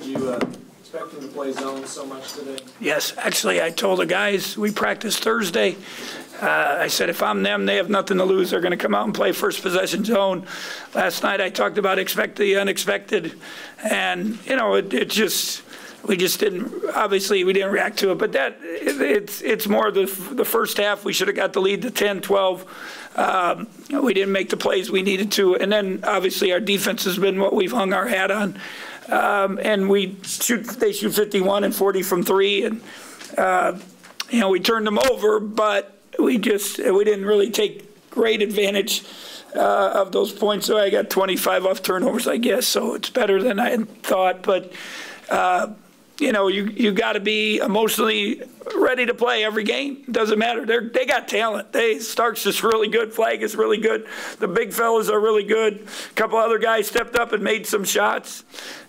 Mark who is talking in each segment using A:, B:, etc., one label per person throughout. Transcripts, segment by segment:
A: Did you expect them to play zone so much today?
B: Yes, actually, I told the guys, we practiced Thursday. I said, if I'm them, they have nothing to lose. They're going to come out and play first possession zone. Last night, I talked about expect the unexpected. And, you know, we just didn't, obviously, we didn't react to it. But it's more the first half. We should have got the lead to 10, 12. We didn't make the plays we needed to. And then, obviously, our defense has been what we've hung our hat on. And they shoot 51 and 40 from three. And, you know, we turned them over, but we didn't really take great advantage of those points. So I got 25 off turnovers, I guess. So it's better than I had thought. But, you know, you got to be emotionally ready to play every game. It doesn't matter. They got talent. Stark's just really good. Flag is really good. The big fellas are really good. A couple other guys stepped up and made some shots.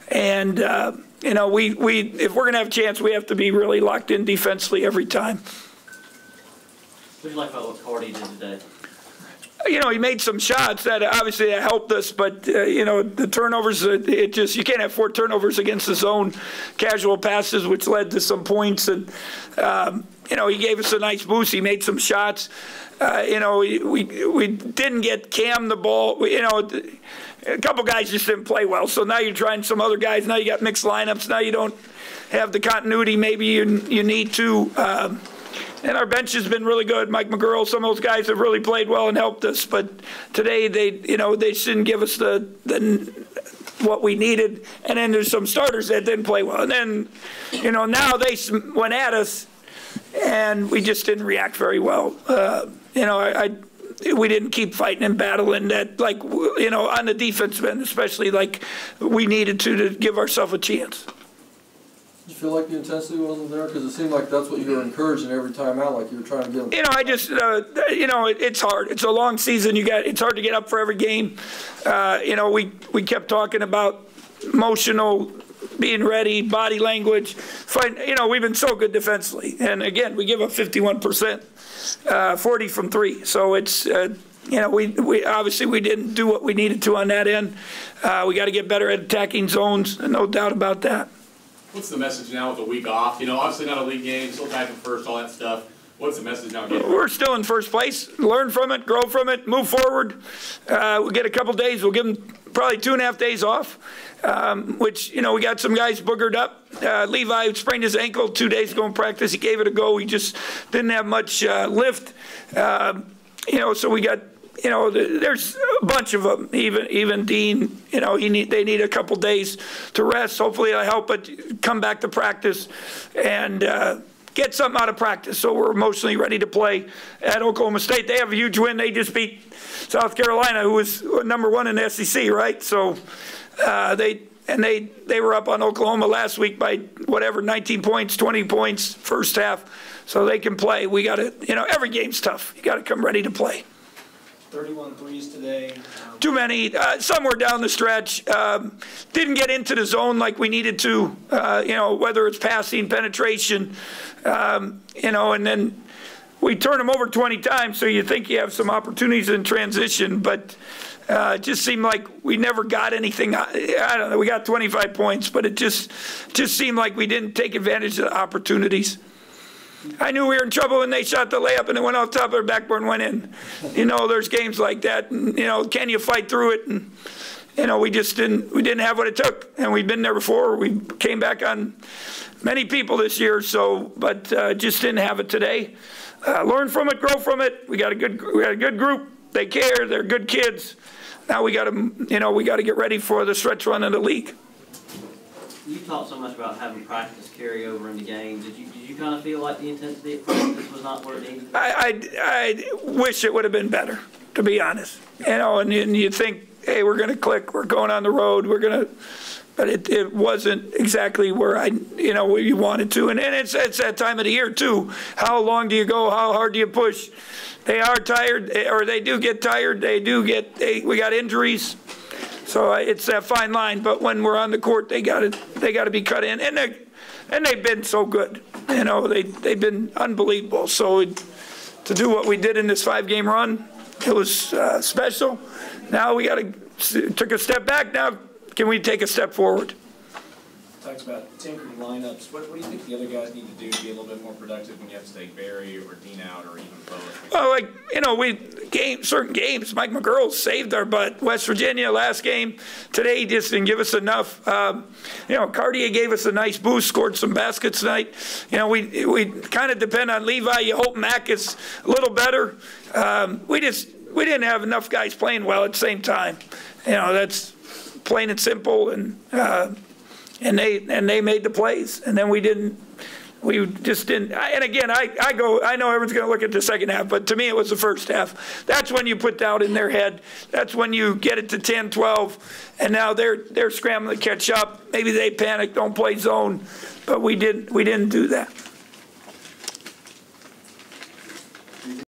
B: And, you know, if we're going to have a chance, we have to be really locked in defensively every time.
C: What do you like about what Cardi did today?
B: You know, he made some shots that obviously that helped us, but, you know, the turnovers, you can't have 4 turnovers against the zone casual passes, which led to some points. And, you know, he gave us a nice boost. He made some shots. You know, we didn't get Cam the ball. You know, a couple guys just didn't play well. So now you're trying some other guys. Now you got mixed lineups. Now you don't have the continuity maybe you need to. And our bench has been really good. Mike McGurl, some of those guys have really played well and helped us. But today, they didn't give us what we needed. And then there's some starters that didn't play well. And then, you know, now they went at us, and we just didn't react very well. You know, we didn't keep fighting and battling that, like, you know, on the defensive end, especially like we needed to give ourselves a chance.
D: Did you feel like the intensity wasn't there? Because it seemed like that's what you were encouraging every time out, like you were trying to get them.
B: You know, I just, you know, it's hard. It's a long season. It's hard to get up for every game. You know, we kept talking about emotional, being ready, body language. You know, we've been so good defensively. And, again, we give up 51%, 40 from three. So it's, you know, we obviously we didn't do what we needed to on that end. We got to get better at attacking zones, no doubt about that.
E: What's the message now with the week off? You know, obviously not a league game, still tied for first, all that stuff. What's the message now?
B: We're still in first place. Learn from it, grow from it, move forward. We'll get a couple days. We'll give them probably 2.5 days off, which, you know, we got some guys boogered up. Levi sprained his ankle 2 days ago in practice. He gave it a go. He just didn't have much lift. You know, so we got, you know, there's a bunch of them. Even Dean, you know, they need a couple days to rest. Hopefully it'll help it come back to practice and get something out of practice so we're emotionally ready to play at Oklahoma State. They have a huge win. They just beat South Carolina, who was #1 in the SEC, right? So they were up on Oklahoma last week by whatever, 19 points, 20 points first half. So they can play. We got to, you know, every game's tough. You got to come ready to play.
A: 31 threes today.
B: Too many. Somewhere down the stretch. Didn't get into the zone like we needed to, you know, whether it's passing, penetration, you know, and then we turn them over 20 times, so you think you have some opportunities in transition, but it just seemed like we never got anything. I don't know. We got 25 points, but it just seemed like we didn't take advantage of the opportunities. I knew we were in trouble when they shot the layup and it went off top of their backboard and went in. You know, there's games like that. And, you know, can you fight through it? And, you know, we didn't have what it took. And we've been there before. We came back on many people this year, but just didn't have it today. Learn from it, grow from it. We got a good group. They care. They're good kids. Now we got to get ready for the stretch run in the league.
C: You talked so much about having practice carry over into games. Did you kind of feel like the intensity of practice was not where it needed to be?
B: I wish it would have been better, to be honest. You know, and you think, hey, we're going to click. We're going on the road. We're going to, but it wasn't exactly where where you wanted to. And it's that time of the year too. How long do you go? How hard do you push? They are tired, or they do get tired. We got injuries. So it's that fine line, but when we're on the court, they got to be cut in, and they've been so good. You know, they've been unbelievable. So to do what we did in this 5-game run, it was special. Now we took a step back. Now can we take a step forward?
A: talks about tinkering lineups. What do you think the other guys need to do to be a little bit more productive when you have to take Barry or Dean out or even both?
B: Well, like, you know, certain games, Mike McGurl saved our butt. West Virginia last game, today he just didn't give us enough. You know, Cartier gave us a nice boost, scored some baskets tonight. You know, we kind of depend on Levi. You hope Mack is a little better. We didn't have enough guys playing well at the same time. You know, that's plain and simple, and they made the plays, and then we just didn't. And again, I know everyone's going to look at the second half, but to me it was the first half. That's when you put doubt in their head. That's when you get it to 10, 12, and now they're scrambling to catch up. Maybe they panic, don't play zone, but we didn't do that.